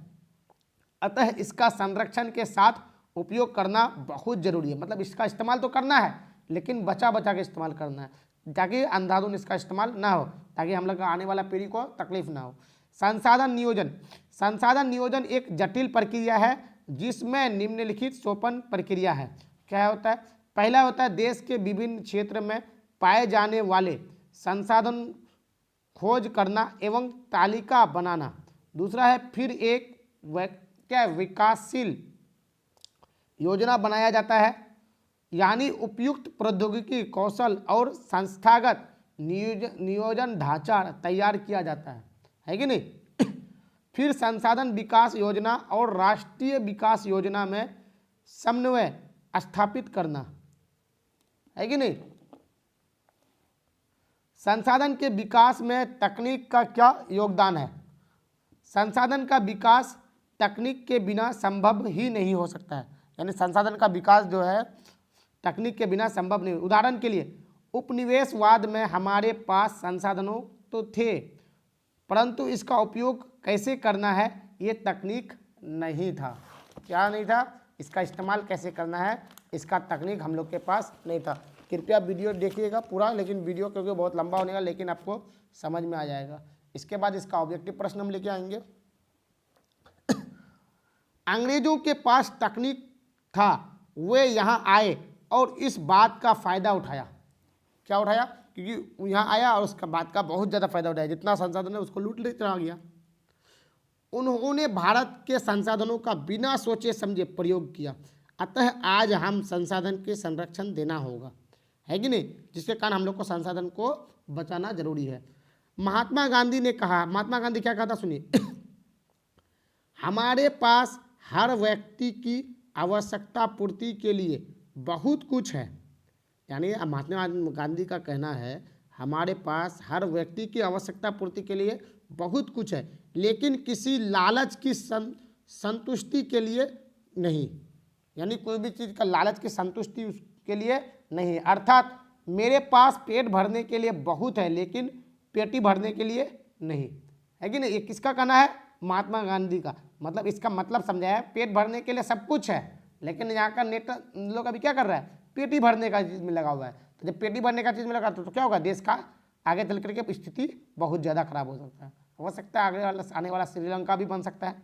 अतः इसका संरक्षण के साथ उपयोग करना बहुत ज़रूरी है। मतलब इसका इस्तेमाल तो करना है लेकिन बचा बचा के इस्तेमाल करना है ताकि अंधाधुंध इसका इस्तेमाल ना हो, ताकि हम लोग आने वाला पीढ़ी को तकलीफ ना हो। संसाधन नियोजन, संसाधन नियोजन एक जटिल प्रक्रिया है जिसमें निम्नलिखित सोपान प्रक्रिया है। क्या होता है, पहला होता है देश के विभिन्न क्षेत्र में पाए जाने वाले संसाधन खोज करना एवं तालिका बनाना। दूसरा है फिर एक विकासशील योजना बनाया जाता है, यानी उपयुक्त प्रौद्योगिकी कौशल और संस्थागत नियोजन ढांचा तैयार किया जाता है कि नहीं। फिर संसाधन विकास योजना और राष्ट्रीय विकास योजना में समन्वय स्थापित करना, है कि नहीं। संसाधन के विकास में तकनीक का क्या योगदान है। संसाधन का विकास तकनीक के बिना संभव ही नहीं हो सकता है, यानी संसाधन का विकास जो है तकनीक के बिना संभव नहीं। उदाहरण के लिए उपनिवेशवाद में हमारे पास संसाधनों तो थे परंतु इसका उपयोग कैसे करना है ये तकनीक नहीं था। क्या नहीं था, इसका इस्तेमाल कैसे करना है इसका तकनीक हम लोग के पास नहीं था। कृपया वीडियो देखिएगा पूरा, लेकिन वीडियो क्योंकि बहुत लंबा होने का, लेकिन आपको समझ में आ जाएगा। इसके बाद इसका ऑब्जेक्टिव प्रश्न हम लेके आएंगे। अंग्रेजों के पास तकनीक था, वे यहाँ आए और इस बात का फ़ायदा उठाया। क्या उठाया, क्योंकि यहाँ आया और उसका बात का बहुत ज़्यादा फायदा उठाया, जितना संसाधन है उसको लूट लेते रह गया। उन्होंने भारत के संसाधनों का बिना सोचे समझे प्रयोग किया, अतः आज हम संसाधन के संरक्षण देना होगा, है कि नहीं, जिसके कारण हम लोग को संसाधन को बचाना जरूरी है। महात्मा गांधी ने कहा, महात्मा गांधी क्या कहा था सुनिए, हमारे पास हर व्यक्ति की आवश्यकता पूर्ति के लिए बहुत कुछ है। यानी महात्मा गांधी का कहना है हमारे पास हर व्यक्ति की आवश्यकता पूर्ति के लिए बहुत कुछ है, लेकिन किसी लालच की संतुष्टि के लिए नहीं। यानी कोई भी चीज़ का लालच की संतुष्टि के लिए नहीं, अर्थात मेरे पास पेट भरने के लिए बहुत है लेकिन पेटी भरने के लिए नहीं, है कि नहीं। ये किसका कहना है, महात्मा गांधी का। मतलब इसका मतलब समझाया है, पेट भरने के लिए सब कुछ है लेकिन यहाँ का नेता लोग अभी क्या कर रहा है, पेटी भरने का चीज़ में लगा हुआ है। तो जब पेटी भरने का चीज़ में लगा तो क्या होगा, देश का आगे चल करके स्थिति बहुत ज़्यादा खराब हो सकता है आगे आने वाला श्रीलंका भी बन सकता है।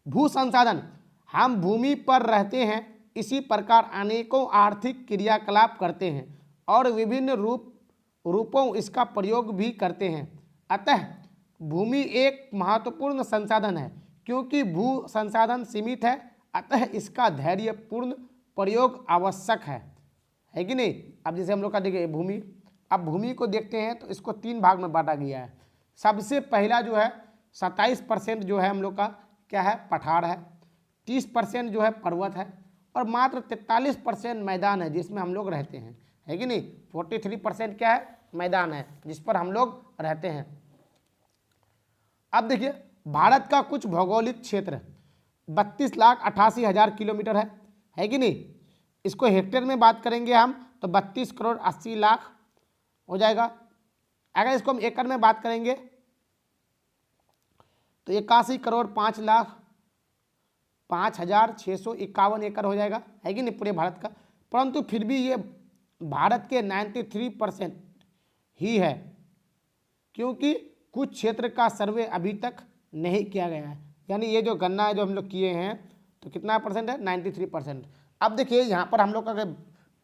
भू संसाधन, हम भूमि पर रहते हैं, इसी प्रकार अनेकों आर्थिक क्रियाकलाप करते हैं और विभिन्न रूपों इसका प्रयोग भी करते हैं। अतः भूमि एक महत्वपूर्ण संसाधन है। क्योंकि भू संसाधन सीमित है अतः इसका धैर्यपूर्ण प्रयोग आवश्यक है कि नहीं। अब जैसे हम लोग का देखिए भूमि, अब भूमि को देखते हैं तो इसको 3 भाग में बांटा गया है। सबसे पहला जो है 27% जो है हम लोग का क्या है, पठार है, 30% जो है पर्वत है और मात्र 43% मैदान है जिसमें हम लोग रहते हैं, है कि नहीं। 43% क्या है, मैदान है जिस पर हम लोग रहते हैं। अब देखिए भारत का कुछ भौगोलिक क्षेत्र 32,88,000 किलोमीटर है कि नहीं। इसको हेक्टेयर में बात करेंगे हम तो 32 करोड़ 80 लाख हो जाएगा। अगर इसको हम एकड़ में बात करेंगे तो 81,05,05,651 एकड़ हो जाएगा, है कि नहीं, पूरे भारत का। परंतु फिर भी ये भारत के 93% ही है, क्योंकि कुछ क्षेत्र का सर्वे अभी तक नहीं किया गया है। यानी ये जो गणना है जो हम लोग किए हैं, तो कितना परसेंट है, 93%। अब देखिए यहाँ पर हम लोग अगर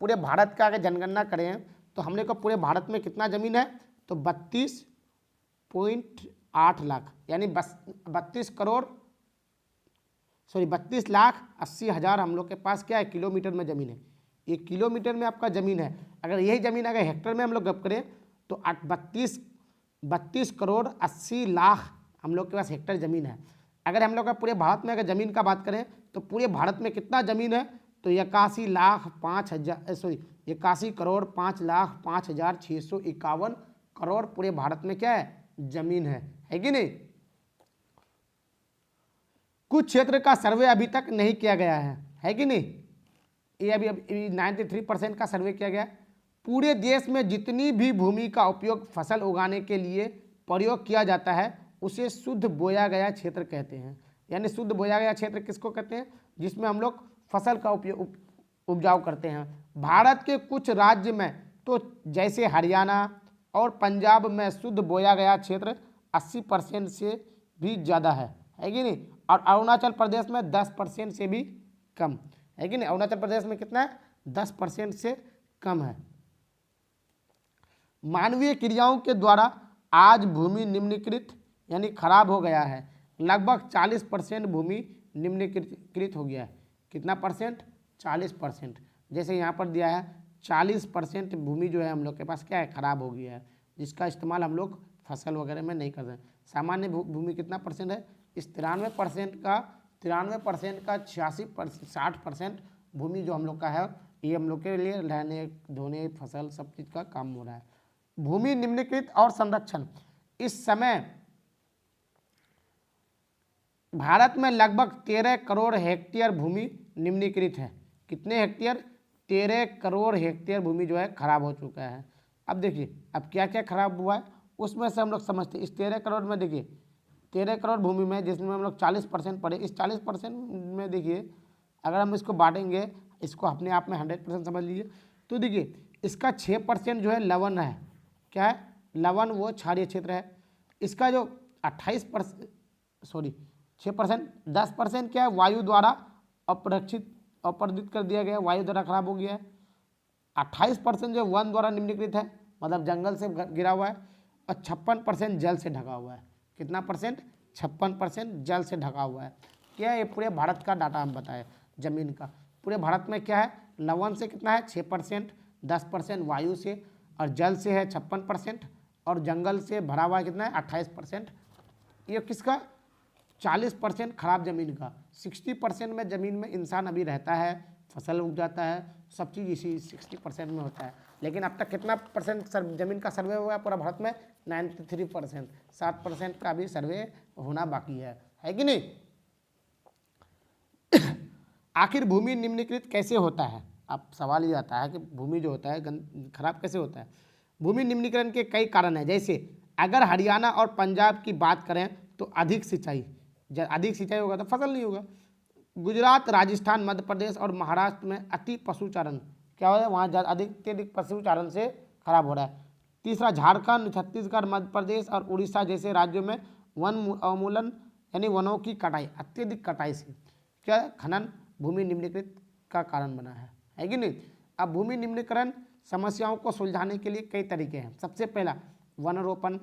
पूरे भारत का अगर जनगणना करें तो हमने को पूरे भारत में कितना ज़मीन है, तो 32.8 लाख, यानी 32,80,000 हम लोग के पास क्या है, किलोमीटर में ज़मीन है। ये किलोमीटर में आपका ज़मीन है। अगर यही ज़मीन अगर हेक्टर में हम लोग गप करें तो 32,80,00,000 हम लोग के पास हेक्टर ज़मीन है। अगर हम लोग का पूरे भारत में अगर ज़मीन का बात करें तो पूरे भारत में कितना ज़मीन है, तो 81,05,5,651 करोड़ पूरे भारत में क्या है, ज़मीन है कि नहीं। कुछ क्षेत्र का सर्वे अभी तक नहीं किया गया है कि नहीं। ये अभी 93% का सर्वे किया गया। पूरे देश में जितनी भी भूमि का उपयोग फसल उगाने के लिए प्रयोग किया जाता है उसे शुद्ध बोया गया क्षेत्र कहते हैं। यानी शुद्ध बोया गया क्षेत्र किसको कहते हैं, जिसमें हम लोग फसल का उपयोग उपजाऊ करते हैं। भारत के कुछ राज्य में तो जैसे हरियाणा और पंजाब में शुद्ध बोया गया क्षेत्र 80% से भी ज़्यादा है कि नहीं। और अरुणाचल प्रदेश में 10% से भी कम है कि नहीं। अरुणाचल प्रदेश में कितना है, 10% से कम है। मानवीय क्रियाओं के द्वारा आज भूमि निम्नलिखित यानी खराब हो गया है। लगभग 40% भूमि निम्नलिखित हो गया है। कितना परसेंट, 40%। जैसे यहाँ पर दिया है 40% भूमि जो है हम लोग के पास क्या है, खराब हो गया है, जिसका इस्तेमाल हम लोग फसल वगैरह में नहीं कर रहे हैं। सामान्य भूमि कितना परसेंट है, इस 93% का 60% भूमि जो हम लोग का है ये हम लोग के लिए रहने धोने फसल सब चीज़ का काम हो रहा है। भूमि निम्नलिखित और संरक्षण। इस समय भारत में लगभग 13 करोड़ हेक्टेयर भूमि निम्नीकृत है। कितने हेक्टेयर, 13 करोड़ हेक्टेयर भूमि जो है खराब हो चुका है। अब देखिए अब क्या क्या खराब हुआ है उसमें से हम लोग समझते हैं। इस 13 करोड़ में देखिए 13 करोड़ भूमि में जिसमें हम लोग 40% पढ़े, इस 40% में देखिए अगर हम इसको बांटेंगे, इसको अपने आप में 100% समझ लीजिए, तो देखिए इसका 6% जो है लवन है। क्या है, लवन, वो क्षारीय क्षेत्र है। इसका जो 6%, 10% क्या है, वायु द्वारा अपरदित कर दिया गया, वायु द्वारा खराब हो गया है। 28% जो वन द्वारा निम्नीकृत है, मतलब जंगल से गिरा हुआ है। और 56% जल से ढका हुआ है। कितना परसेंट, 56% जल से ढका हुआ है। क्या है, ये पूरे भारत का डाटा हम बताए जमीन का। पूरे भारत में क्या है, लवन से कितना है 6%, 10% वायु से, और जल से है 56%, और जंगल से भरा हुआ कितना है 28%। ये किसका, 40% खराब जमीन का। 60% में ज़मीन में इंसान अभी रहता है, फसल उग जाता है, सब चीज़ इसी 60% में होता है। लेकिन अब तक कितना परसेंट ज़मीन का सर्वे हुआ है पूरा भारत में, 93%। 7% का भी सर्वे होना बाकी है कि नहीं। आखिर भूमि निम्नीकृत कैसे होता है। अब सवाल ये आता है कि भूमि जो होता है खराब कैसे होता है। भूमि निम्नीकरण के कई कारण हैं। जैसे अगर हरियाणा और पंजाब की बात करें तो अधिक सिंचाई होगा तो फसल नहीं होगा। गुजरात, राजस्थान, मध्य प्रदेश और महाराष्ट्र में अति पशुचारण क्या हो रहा है, वहाँ अधिक पशुचारण से खराब हो रहा है। तीसरा, झारखंड, छत्तीसगढ़, मध्य प्रदेश और उड़ीसा जैसे राज्यों में वन अवमूलन यानी वनों की कटाई, अत्यधिक कटाई से क्या खनन भूमि निम्नीकृत का कारण बना है कि नहीं। अब भूमि निम्नीकरण समस्याओं को सुलझाने के लिए कई तरीके हैं। सबसे पहला वन रोपण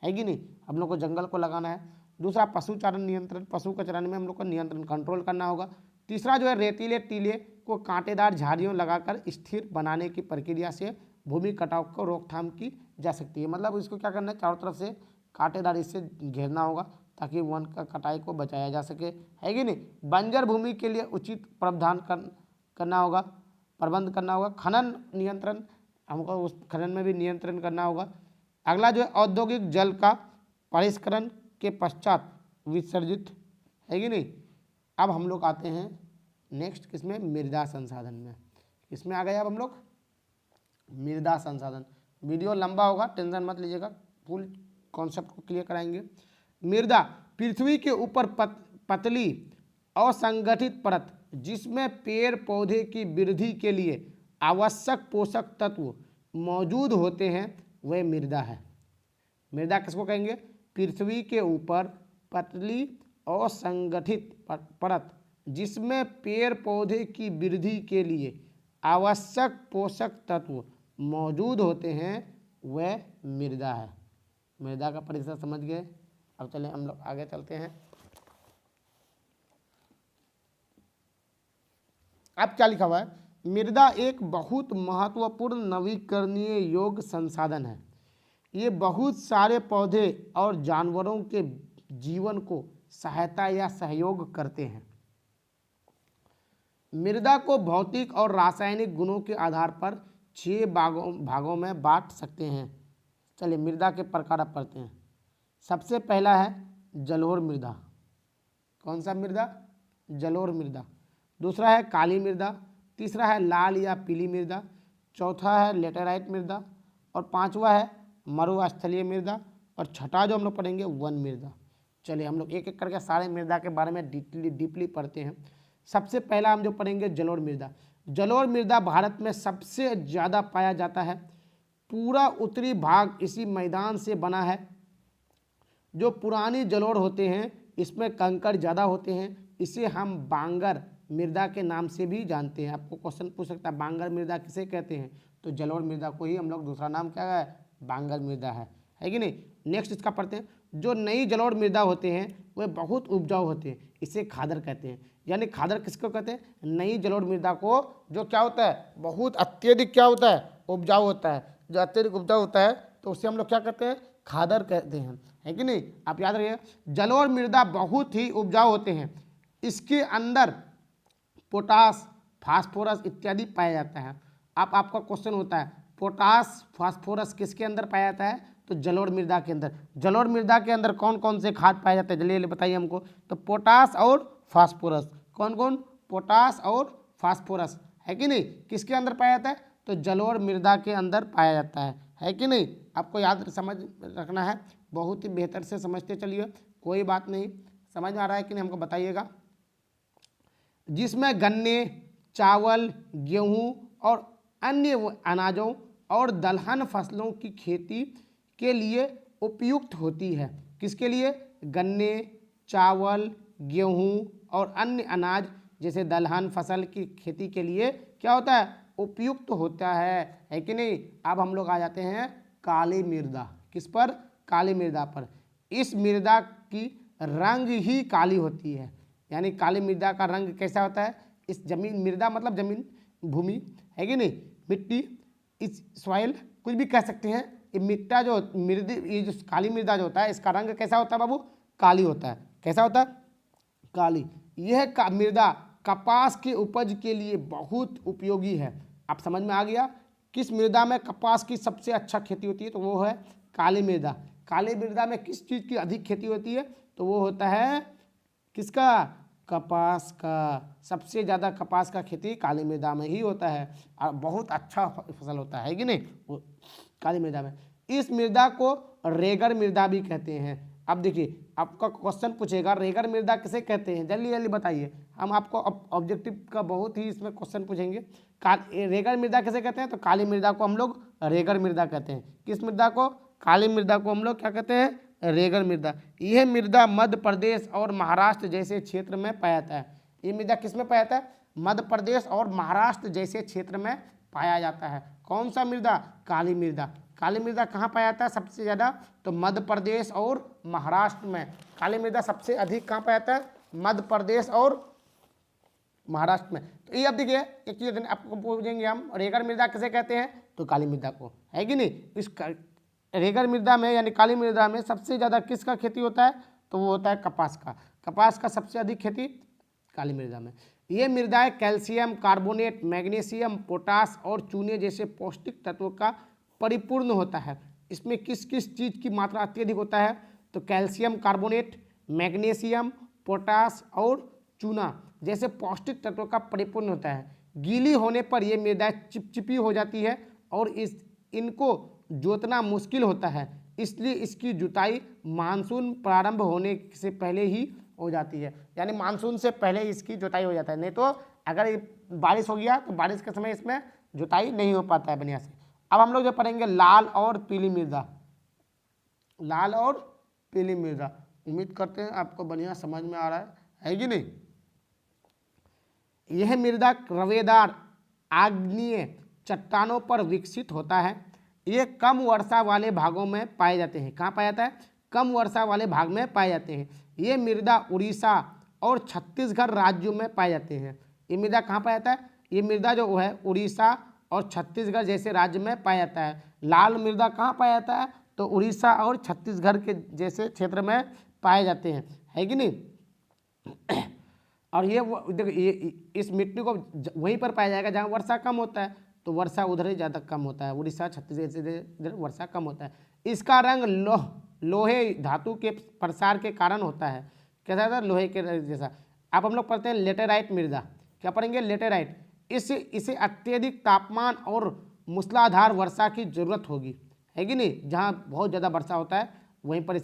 है कि नहीं, हम लोग को जंगल को लगाना है। दूसरा पशुचारण नियंत्रण, पशु के चरण में हम लोग को नियंत्रण कंट्रोल करना होगा। तीसरा जो है रेतीले टीले को कांटेदार झाड़ियों लगाकर स्थिर बनाने की प्रक्रिया से भूमि कटाव को रोकथाम की जा सकती है। मतलब इसको क्या करना है, चारों तरफ से कांटेदार इससे घेरना होगा ताकि वन का कटाई को बचाया जा सके, है कि नहीं। बंजर भूमि के लिए उचित प्रावधान करना होगा, प्रबंध करना होगा। खनन नियंत्रण, हमको उस खनन में भी नियंत्रण करना होगा। अगला जो है औद्योगिक जल का परिष्करण के पश्चात विसर्जित, है कि नहीं। अब हम लोग आते हैं नेक्स्ट किसमें, मृदा संसाधन में। किसमें आ गए अब हम लोग, मृदा संसाधन। वीडियो लंबा होगा, टेंशन मत लीजिएगा, फुल कॉन्सेप्ट को क्लियर कराएंगे। मृदा पृथ्वी के ऊपर पतली असंगठित परत जिसमें पेड़ पौधे की वृद्धि के लिए आवश्यक पोषक तत्व मौजूद होते हैं वह मृदा है। मृदा किसको कहेंगे? पृथ्वी के ऊपर पतली असंगठित परत जिसमें पेड़ पौधे की वृद्धि के लिए आवश्यक पोषक तत्व मौजूद होते हैं वह मृदा है। मृदा का परिचय समझ गए। अब चलें हम लोग आगे चलते हैं। अब क्या लिखा हुआ है? मृदा एक बहुत महत्वपूर्ण नवीकरणीय योग्य संसाधन है। ये बहुत सारे पौधे और जानवरों के जीवन को सहायता या सहयोग करते हैं। मृदा को भौतिक और रासायनिक गुणों के आधार पर 6 भागों में बांट सकते हैं। चलिए मृदा के प्रकार अब पढ़ते हैं। सबसे पहला है जलोढ़ मृदा। कौन सा मृदा? जलोढ़ मृदा। दूसरा है काली मृदा। तीसरा है लाल या पीली मृदा। चौथा है लेटेराइट मृदा। और पांचवा है मरुस्थलीय मृदा। और छठा जो हम लोग पढ़ेंगे वन मृदा। चलिए हम लोग एक एक करके सारे मृदा के बारे में डीपली पढ़ते हैं। सबसे पहला हम जो पढ़ेंगे जलोढ़ मृदा। जलोढ़ मृदा भारत में सबसे ज़्यादा पाया जाता है। पूरा उत्तरी भाग इसी मैदान से बना है। जो पुरानी जलोढ़ होते हैं इसमें कंकड़ ज़्यादा होते हैं। इसे हम बांगर मृदा के नाम से भी जानते हैं। आपको क्वेश्चन पूछ सकता है बांगर मृदा किसे कहते हैं? तो जलोढ़ मृदा को ही हम लोग दूसरा नाम क्या है? बांगर मृदा है कि नहीं। नेक्स्ट इसका पढ़ते हैं। जो नई जलोढ़ मृदा होते हैं वे बहुत उपजाऊ होते हैं। इसे खादर कहते हैं। यानी खादर किसको कहते हैं? नई जलोढ़ मृदा को जो क्या होता है? बहुत अत्यधिक क्या होता है? उपजाऊ होता है। जो अत्यधिक उपजाऊ होता है तो उसे हम लोग क्या कहते हैं? खादर कहते हैं, है कि नहीं। आप याद रखिए जलोढ़ मृदा बहुत ही उपजाऊ होते हैं। इसके अंदर पोटास, फास्फोरस इत्यादि पाया जाता है। आपका क्वेश्चन होता है पोटास फास्फोरस किसके अंदर पाया जाता है? तो जलोढ़ मृदा के अंदर। जलोढ़ मृदा के अंदर कौन कौन से खाद पाए जाते हैं? जल्दी बताइए हमको। तो पोटास और फास्फोरस। कौन कौन? पोटास और फास्फोरस, है कि नहीं। किसके अंदर पाया जाता है? तो जलोढ़ मृदा के अंदर पाया जाता है कि नहीं। आपको याद समझ रखना है। बहुत ही बेहतर से समझते चलिए, कोई बात नहीं। समझ में आ रहा है कि नहीं हमको बताइएगा। जिसमें गन्ने, चावल, गेहूं और अन्य अनाजों और दलहन फसलों की खेती के लिए उपयुक्त होती है। किसके लिए? गन्ने, चावल, गेहूं और अन्य अनाज जैसे दलहन फसल की खेती के लिए क्या होता है? उपयुक्त होता है कि नहीं। अब हम लोग आ जाते हैं काली मृदा। किस पर? काली मृदा पर। इस मृदा की रंग ही काली होती है। यानी काली मृदा का रंग कैसा होता है? इस जमीन, मृदा मतलब जमीन, भूमि, है कि नहीं, मिट्टी, इस सॉइल कुछ भी कह सकते हैं। ये मिट्टा जो ये जो काली मृदा जो होता है इसका रंग कैसा होता है बाबू? काली होता है। कैसा होता है? काली। यह मृदा कपास के उपज के लिए बहुत उपयोगी है। आप समझ में आ गया किस मृदा में कपास की सबसे अच्छा खेती होती है? तो वो है काली मृदा। काली मृदा में किस चीज़ की अधिक खेती होती है? तो वो होता है किसका? कपास का। सबसे ज़्यादा कपास का खेती काली मृदा में ही होता है और बहुत अच्छा फसल होता है कि नहीं वो काली मृदा में। इस मृदा को रेगर मृदा भी कहते हैं। अब देखिए आपका क्वेश्चन पूछेगा रेगर मृदा किसे कहते हैं? जल्दी जल्दी बताइए। हम आपको ऑब्जेक्टिव का बहुत ही इसमें क्वेश्चन पूछेंगे। रेगर मृदा किसे कहते हैं? तो काली मृदा को हम लोग रेगर मृदा कहते हैं। किस मृदा को? काली मृदा को हम लोग क्या कहते हैं? रेगर मृदा। यह मृदा मध्य प्रदेश और महाराष्ट्र जैसे क्षेत्र में पाया जाता है। ये मृदा किस में पाया जाता है? मध्य प्रदेश और महाराष्ट्र जैसे क्षेत्र में पाया जाता है। कौन सा मृदा? काली मृदा। काली मृदा कहाँ पाया जाता है सबसे ज़्यादा? तो मध्य प्रदेश और महाराष्ट्र में। काली मृदा सबसे अधिक कहाँ पाया जाता है? मध्य प्रदेश और महाराष्ट्र में। तो ये अब देखिए एक चीज़ आपको पूछेंगे हम, रेगर मृदा किसे कहते हैं? तो काली मृदा को, है कि नहीं। इस रेगर मृदा में यानी काली मृदा में सबसे ज़्यादा किसका खेती होता है? तो वो होता है कपास का। कपास का सबसे अधिक खेती काली मृदा में। ये मृदाएं कैल्शियम कार्बोनेट, मैग्नीशियम, पोटास और चूने जैसे पौष्टिक तत्वों का परिपूर्ण होता है। इसमें किस किस चीज़ की मात्रा अत्यधिक होता है? तो कैल्शियम कार्बोनेट, मैग्नीशियम, पोटास और चूना जैसे पौष्टिक तत्वों का परिपूर्ण होता है। गीली होने पर ये मृदाएं चिपचिपी हो जाती है और इनको जोतना मुश्किल होता है। इसलिए इसकी जुताई मानसून प्रारंभ होने से पहले ही हो जाती है, यानी मानसून से पहले इसकी जुताई हो जाता है। नहीं तो अगर बारिश हो गया तो बारिश के समय इसमें जुताई नहीं हो पाता है बढ़िया से। अब हम लोग जो पढ़ेंगे लाल और पीली मृदा, लाल और पीली मृदा। उम्मीद करते हैं आपको बढ़िया समझ में आ रहा है कि नहीं। यह मृदा रवेदार आग्नेय चट्टानों पर विकसित होता है। ये कम वर्षा वाले भागों में पाए जाते हैं। कहाँ पाया जाता है? कम वर्षा वाले भाग में पाए जाते हैं। ये मृदा उड़ीसा और छत्तीसगढ़ राज्यों में पाए जाते हैं। ये मृदा कहाँ पाया जाता है? ये मृदा जो है उड़ीसा और छत्तीसगढ़ जैसे राज्य में पाया जाता है। लाल मृदा कहाँ पाया जाता है? तो उड़ीसा और छत्तीसगढ़ के जैसे क्षेत्र में पाए जाते हैं, है कि नहीं। और ये देखो ये इस मिट्टी को वहीं पर पाया जाएगा जहाँ वर्षा कम होता है, तो वर्षा उधर ही ज़्यादा कम होता है। उड़ीसा छत्तीसगढ़ से इधर वर्षा कम होता है। इसका रंग लोहे धातु के प्रसार के कारण होता है। कैसा था? लोहे के जैसा। अब हम लोग पढ़ते हैं लेटेराइट मृदा। क्या पढ़ेंगे? लेटेराइट। इसे अत्यधिक तापमान और मूसलाधार वर्षा की जरूरत होगी, है कि नहीं। जहाँ बहुत ज़्यादा वर्षा होता है वहीं पर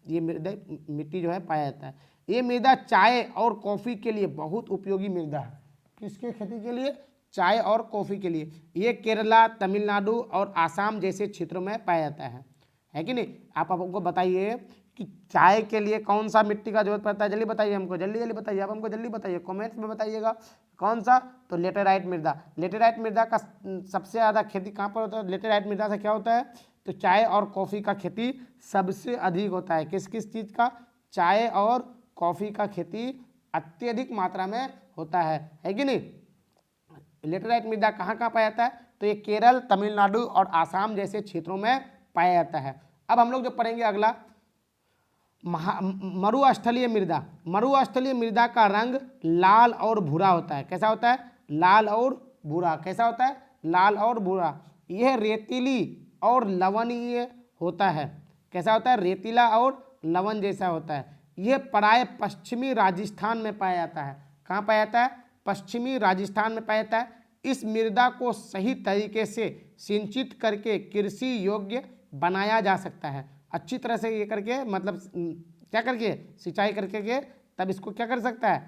ये मिट्टी जो है पाया जाता है। ये मृदा चाय और कॉफ़ी के लिए बहुत उपयोगी मृदा है। किसके खेती के लिए? चाय और कॉफ़ी के लिए। ये केरला, तमिलनाडु और आसाम जैसे क्षेत्रों में पाया जाता है कि नहीं। आप हमको बताइए कि चाय के लिए कौन सा मिट्टी का जरूरत पड़ता है? जल्दी बताइए हमको, जल्दी जल्दी बताइए। आप हमको जल्दी बताइए, कमेंट्स में बताइएगा कौन सा। तो लेटेराइट मृदा। लेटेराइट मृदा का सबसे ज़्यादा खेती कहाँ पर होता है? लेटेराइट मृदा से क्या होता है? तो चाय और कॉफ़ी का खेती सबसे अधिक होता है। किस किस चीज़ का? चाय और कॉफ़ी का खेती अत्यधिक मात्रा में होता है कि नहीं। लेटेराइट मृदा कहाँ कहाँ पाया जाता है? तो ये केरल, तमिलनाडु और आसाम जैसे क्षेत्रों में पाया जाता है। अब हम लोग जो पढ़ेंगे अगला मरुस्थलीय मृदा। मरुस्थलीय मृदा का रंग लाल और भूरा होता है। कैसा होता है? लाल और भूरा। कैसा होता है? लाल और भूरा। यह रेतीली और लवणीय होता है। कैसा होता है? रेतीला और लवण जैसा होता है। यह प्राय पश्चिमी राजस्थान में पाया जाता है। कहाँ पाया जाता है? पश्चिमी राजस्थान में पाया जाता है। इस मृदा को सही तरीके से सिंचित करके कृषि योग्य बनाया जा सकता है। अच्छी तरह से ये करके मतलब क्या करके सिंचाई करके के तब इसको क्या कर सकता है?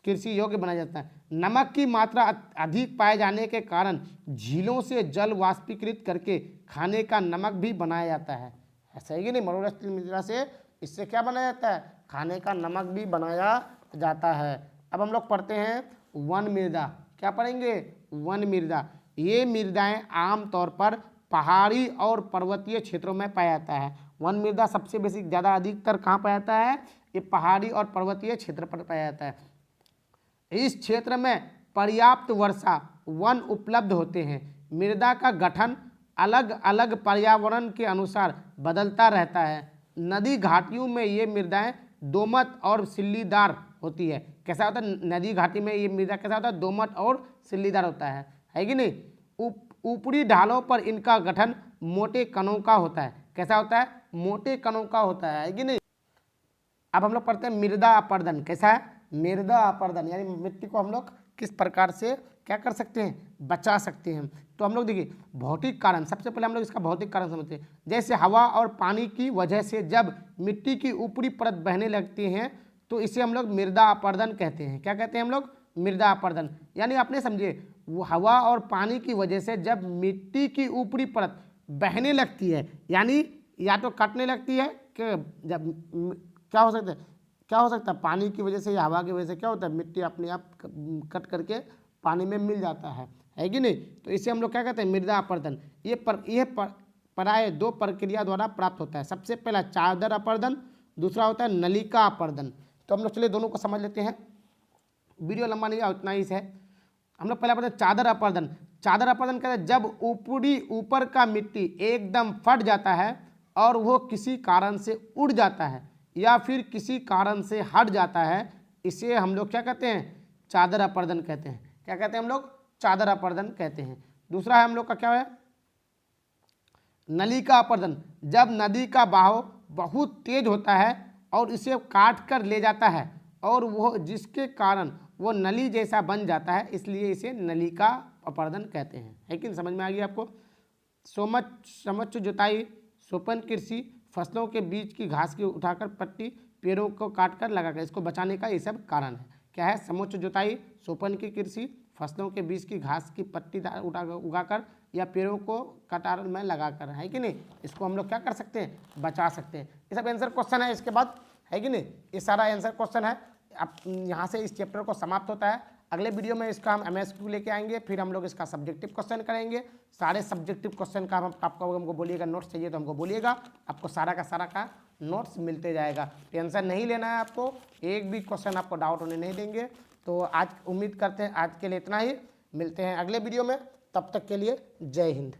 कृषि योग्य बनाया जाता है। नमक की मात्रा अधिक पाए जाने के कारण झीलों से जल वाष्पीकृत करके खाने का नमक भी बनाया जाता है। ऐसा है कि नहीं। मरुस्थलीय मृदा से इससे क्या बनाया जाता है? खाने का नमक भी बनाया जाता है। अब हम लोग पढ़ते हैं वन मृदा। क्या पढ़ेंगे? वन मृदा। ये मृदाएं आमतौर पर पहाड़ी और पर्वतीय क्षेत्रों में पाया जाता है। वन मृदा सबसे बेसी ज़्यादा अधिकतर कहाँ पाया जाता है? ये पहाड़ी और पर्वतीय क्षेत्र पर पाया जाता है। इस क्षेत्र में पर्याप्त वर्षा वन उपलब्ध होते हैं। मृदा का गठन अलग अलग पर्यावरण के अनुसार बदलता रहता है। नदी घाटियों में ये मृदाएं दोमट और सिल्लीदार होती है। कैसा होता है? नदी घाटी में ये मृदा कैसा होता है? दोमट और सिल्लीदार होता है कि नहीं। ऊपरी ढालों पर इनका गठन मोटे कणों का होता है। कैसा होता है? मोटे कणों का होता है कि नहीं। अब हम लोग पढ़ते हैं मृदा अपर्दन। कैसा है? मृदा अपर्दन यानी मिट्टी को हम लोग किस प्रकार से क्या कर सकते हैं? बचा सकते हैं। तो हम लोग देखिए भौतिक कारण, सबसे पहले हम लोग इसका भौतिक कारण समझते हैं। जैसे हवा और पानी की वजह से जब मिट्टी की ऊपरी परत बहने लगती हैं तो इसे हम लोग मृदा अपर्दन कहते हैं। क्या कहते हैं हम लोग? मृदा अपर्दन। यानी आपने समझे वो हवा और पानी की वजह से जब मिट्टी की ऊपरी परत बहने लगती है, यानी या तो कटने लगती है कि जब क्या हो सकता है? क्या हो सकता है? पानी की वजह से या हवा की वजह से क्या होता है? मिट्टी अपने आप कट करके पानी में मिल जाता है कि नहीं। तो इसे हम लोग क्या कहते हैं? मृदा अपर्दन। ये प्राय दो प्रक्रिया द्वारा प्राप्त होता है। सबसे पहला चादर अपर्दन, दूसरा होता है नलिका अपर्दन। तो हम लोग चलिए दोनों को समझ लेते हैं। वीडियो लंबा नहीं है, उतना ही है। हम लोग पहले पढ़ते हैं चादर अपर्दन। चादर अपर्दन कहते हैं जब ऊपर का मिट्टी एकदम फट जाता है और वो किसी कारण से उड़ जाता है या फिर किसी कारण से हट जाता है, इसे हम लोग क्या कहते हैं? चादर अपर्दन कहते हैं। क्या कहते हैं हम लोग? चादर अपर्दन कहते हैं। दूसरा है हम लोग का क्या है? नलिका अपर्दन। जब नदी का बहाव बहुत तेज होता है और इसे काट कर ले जाता है और वो जिसके कारण वो नली जैसा बन जाता है, इसलिए इसे नलिका अपर्दन कहते हैं। है कि समझ में आ गया आपको? समोच्च जुताई, सोपन कृषि, फसलों के बीच की घास की उठाकर पट्टी, पेड़ों को काटकर लगाकर, इसको बचाने का ये सब कारण है। क्या है? समुच्च जुताई, सोपन की कृषि, फसलों के बीच की घास की पट्टी उगाकर या पेड़ों को कतार में लगाकर, है कि नहीं। इसको हम लोग क्या कर सकते हैं? बचा सकते हैं। ये सब आंसर क्वेश्चन है इसके बाद, है कि नहीं। ये सारा आंसर क्वेश्चन है। अब यहाँ से इस चैप्टर को समाप्त होता है। अगले वीडियो में इसका हम MSQ लेके आएंगे, फिर हम लोग इसका सब्जेक्टिव क्वेश्चन करेंगे। सारे सब्जेक्टिव क्वेश्चन का आपको हमको बोलिएगा, नोट्स चाहिए तो हमको बोलिएगा, आपको सारा का नोट्स मिलते जाएगा। टेंशन नहीं लेना है आपको, एक भी क्वेश्चन आपको डाउट होने नहीं देंगे। तो आज उम्मीद करते हैं आज के लिए इतना ही, मिलते हैं अगले वीडियो में, तब तक के लिए जय हिंद।